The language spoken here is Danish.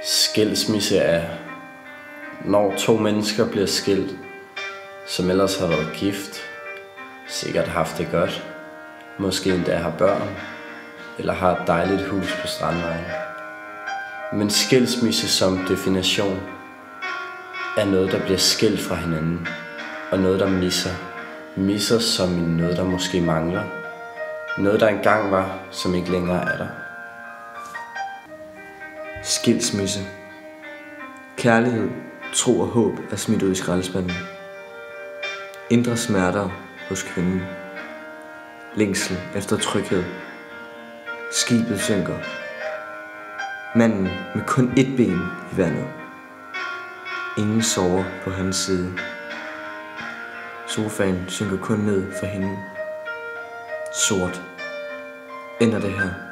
Skilsmisse er, når to mennesker bliver skilt, som ellers har været gift, sikkert haft det godt, måske endda har børn, eller har et dejligt hus på Strandvejen. Men skilsmisse som definition er noget, der bliver skilt fra hinanden, og noget, der misser som noget, der måske mangler. Noget, der engang var, som ikke længere er der. Skilsmisse. Kærlighed, tro og håb er smidt ud i skraldespanden. Indre smerter hos kvinden. Længsel efter tryghed. Skibet synker. Manden med kun ét ben i vandet. Ingen sover på hans side. Sofaen synker kun ned for hende. Sort. Ender det her?